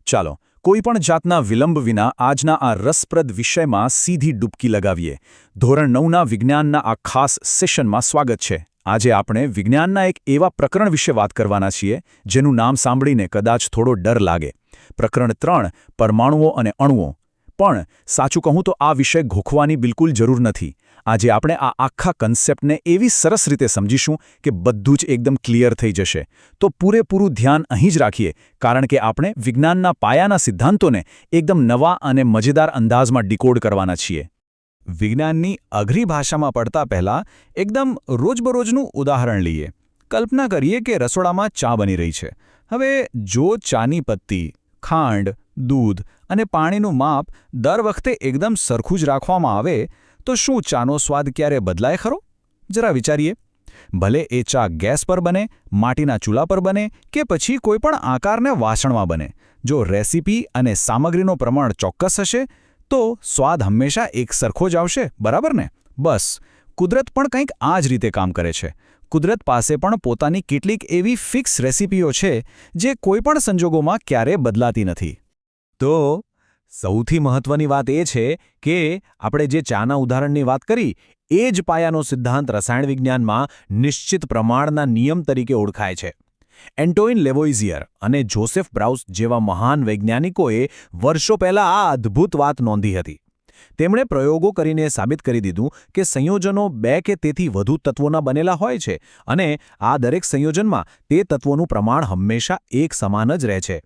ચાલો કોઈપણ જાતના વિલંબ વિના આજના આ રસપ્રદ વિષયમાં સીધી ડૂબકી લગાવીએ. ધોરણ 9ના વિજ્ઞાનના આ ખાસ સેશનમાં સ્વાગત છે. આજે આપણે વિજ્ઞાનના એક એવા પ્રકરણ વિશે વાત કરવાના છીએ જેનું નામ સાંભળીને કદાચ થોડો ડર લાગે. પ્રકરણ 3 પરમાણુઓ અને અણુઓ. પણ સાચું કહું તો આ વિષય ઘોખવાની બિલકુલ જરૂર નથી. આજે આપણે આ આખા કન્સેપ્ટને એવી સરસ રીતે સમજીશું કે બધું જ એકદમ ક્લિયર થઈ જશે. તો પૂરેપૂરું ધ્યાન અહીં જ રાખીએ, કારણ કે આપણે વિજ્ઞાનના પાયાના સિદ્ધાંતોને એકદમ નવા અને મજેદાર અંદાજમાં ડીકોડ કરવાના છીએ. વિજ્ઞાનની અઘરી ભાષામાં પડતા પહેલાં એકદમ રોજબરોજનું ઉદાહરણ લઈએ. કલ્પના કરીએ કે રસોડામાં ચા બની રહી છે. હવે જો ચાની પત્તી, ખાંડ, દૂધ અને પાણીનું માપ દર વખતે એકદમ સરખું જ રાખવામાં આવે તો શું ચાનો સ્વાદ ક્યારે બદલાય ખરો? જરા વિચારીએ. ભલે એ ચા ગેસ પર બને, માટીના ચૂલા પર બને કે પછી કોઈપણ આકારને વાસણમાં બને, જો રેસીપી અને સામગ્રીનું પ્રમાણ ચોક્કસ હશે તો સ્વાદ હંમેશા એક સરખો જ આવશે, બરાબર ને? બસ, કુદરત પણ કંઈક આ જ રીતે કામ કરે છે. કુદરત પાસે પણ પોતાની કેટલીક એવી ફિક્સ રેસીપીઓ છે જે કોઈપણ સંજોગોમાં ક્યારેય બદલાતી નથી. તો સૌથી મહત્વની વાત એ છે કે આપણે જે ચાના ઉદાહરણની વાત કરી એ જ પાયાનો સિદ્ધાંત રસાયણ વિજ્ઞાનમાં નિશ્ચિત પ્રમાણના નિયમ તરીકે ઓળખાય છે. એન્ટોઇન લેવોઇઝિયર અને જોસેફ બ્રાઉસ જેવા મહાન વૈજ્ઞાનિકોએ વર્ષો પહેલાં આ અદ્ભુત વાત નોંધી હતી. તેમણે પ્રયોગો કરીને સાબિત કરી દીધું કે સંયોજનો 2 કે તેથી વધુ તત્વોના બનેલા હોય છે અને આ દરેક સંયોજનમાં તે તત્વોનું પ્રમાણ હંમેશા એક સમાન જ રહે છે.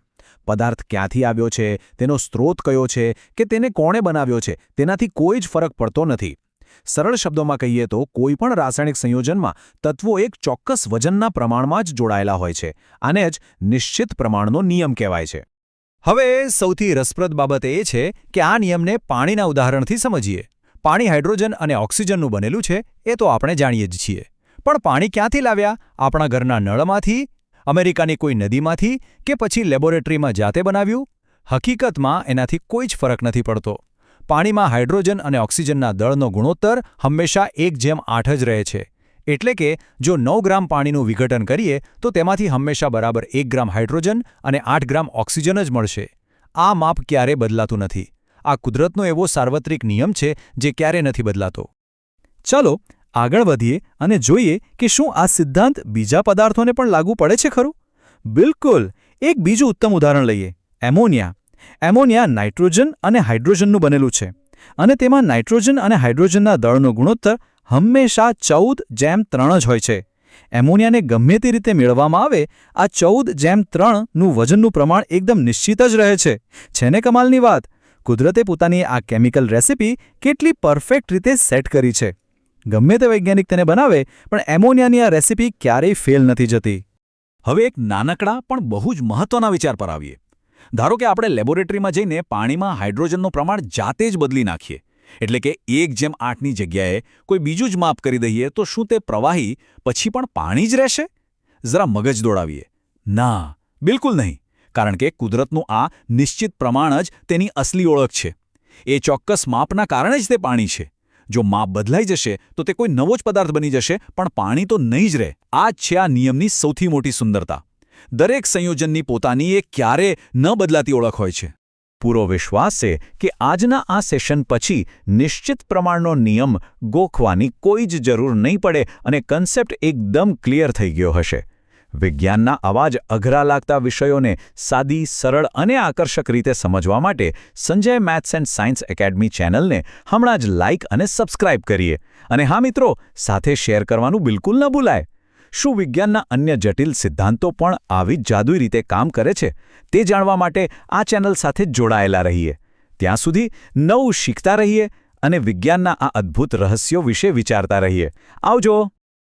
પદાર્થ ક્યાંથી આવ્યો છે, તેનો સ્ત્રોત કયો છે કે તેને કોણે બનાવ્યો છે તેનાથી કોઈ જ ફરક પડતો નથી. સરળ શબ્દોમાં કહીએ તો કોઈપણ રાસાયણિક સંયોજનમાં તત્વો એક ચોક્કસ વજનના પ્રમાણમાં જ જોડાયેલા હોય છે. આને જ નિશ્ચિત પ્રમાણનો નિયમ કહેવાય છે. હવે સૌથી રસપ્રદ બાબત એ છે કે આ નિયમને પાણીના ઉદાહરણથી સમજીએ. પાણી હાઇડ્રોજન અને ઓક્સિજનનું બનેલું છે એ તો આપણે જાણીએ જ છીએ. પણ પાણી ક્યાંથી લાવ્યા? આપણા ઘરના નળમાંથી, અમેરિકાની કોઈ નદીમાંથી કે પછી લેબોરેટરીમાં જાતે બનાવ્યું? હકીકતમાં એનાથી કોઈ જ ફરક નથી પડતો. પાણીમાં હાઇડ્રોજન અને ઓક્સિજનના દળનો ગુણોત્તર હંમેશા 1:8 જ રહે છે. એટલે કે જો 9 ગ્રામ પાણીનું વિઘટન કરીએ તો તેમાંથી હંમેશા બરાબર 1 ગ્રામ હાઇડ્રોજન અને 8 ગ્રામ ઓક્સિજન જ મળશે. આ માપ ક્યારેય બદલાતું નથી. આ કુદરતનો એવો સાર્વત્રિક નિયમ છે જે ક્યારેય નથી બદલાતો. ચાલો આગળ વધીએ અને જોઈએ કે શું આ સિદ્ધાંત બીજા પદાર્થોને પણ લાગુ પડે છે ખરું? બિલકુલ. એક બીજું ઉત્તમ ઉદાહરણ લઈએ. એમોનિયા. એમોનિયા નાઇટ્રોજન અને હાઇડ્રોજનનું બનેલું છે અને તેમાં નાઇટ્રોજન અને હાઇડ્રોજનના દળનો ગુણોત્તર હંમેશા 14:3 જ હોય છે. એમોનિયાને ગમે તે રીતે મેળવવામાં આવે, આ 14:3નું વજનનું પ્રમાણ એકદમ નિશ્ચિત જ રહે છે. છે ને કમાલની વાત? કુદરતે પોતાની આ કેમિકલ રેસીપી કેટલી પરફેક્ટ રીતે સેટ કરી છે. ગમે તે વૈજ્ઞાનિક તેને બનાવે પણ એમોનિયાની આ રેસીપી ક્યારેય ફેલ નથી જતી. હવે એક નાનકડા પણ બહુ જ મહત્વના વિચાર પર આવીએ. ધારો કે આપણે લેબોરેટરીમાં જઈને પાણીમાં હાઇડ્રોજનનું પ્રમાણ જાતે જ બદલી નાખીએ. એટલે કે 1:8ની જગ્યાએ કોઈ બીજું જ માપ કરી દઈએ તો શું તે પ્રવાહી પછી પણ પાણી જ રહેશે? જરા મગજ દોડાવીએ. ના, બિલકુલ નહીં. કારણ કે કુદરતનું આ નિશ્ચિત પ્રમાણ જ તેની અસલી ઓળખ છે. એ ચોક્કસ માપના કારણે જ તે પાણી છે. જો માપ બદલાઈ જશે તો તે કોઈ નવો જ પદાર્થ બની જશે, પણ પાણી તો નહીં જ રહે. આ જ છે આ નિયમની સૌથી મોટી સુંદરતા. દરેક સંયોજનની પોતાની એક ક્યારે ન બદલાતી ઓળખ હોય છે. પૂરો વિશ્વાસ છે કે આજના આ સેશન પછી નિશ્ચિત પ્રમાણનો નિયમ ગોખવાની કોઈ જ જરૂર નહીં પડે અને કન્સેપ્ટ એકદમ ક્લિયર થઈ ગયો હશે. વિજ્ઞાનના આવા જ અઘરા લાગતા વિષયોને સાદી, સરળ અને આકર્ષક રીતે સમજવા માટે Sanjay maths and science academy ચેનલને હમણાં જ લાઇક અને સબસ્ક્રાઇબ કરીએ. અને હા મિત્રો, સાથે શેર કરવાનું બિલકુલ ન ભૂલાય. શું વિજ્ઞાનના અન્ય જટિલ સિદ્ધાંતો પણ આવી જ જાદુઈ રીતે કામ કરે છે તે જાણવા માટે આ ચેનલ સાથે જોડાયેલા રહીએ. ત્યાં સુધી નવું શીખતા રહીએ અને વિજ્ઞાનના આ અદ્ભુત રહસ્યો વિશે વિચારતા રહીએ. આવજો.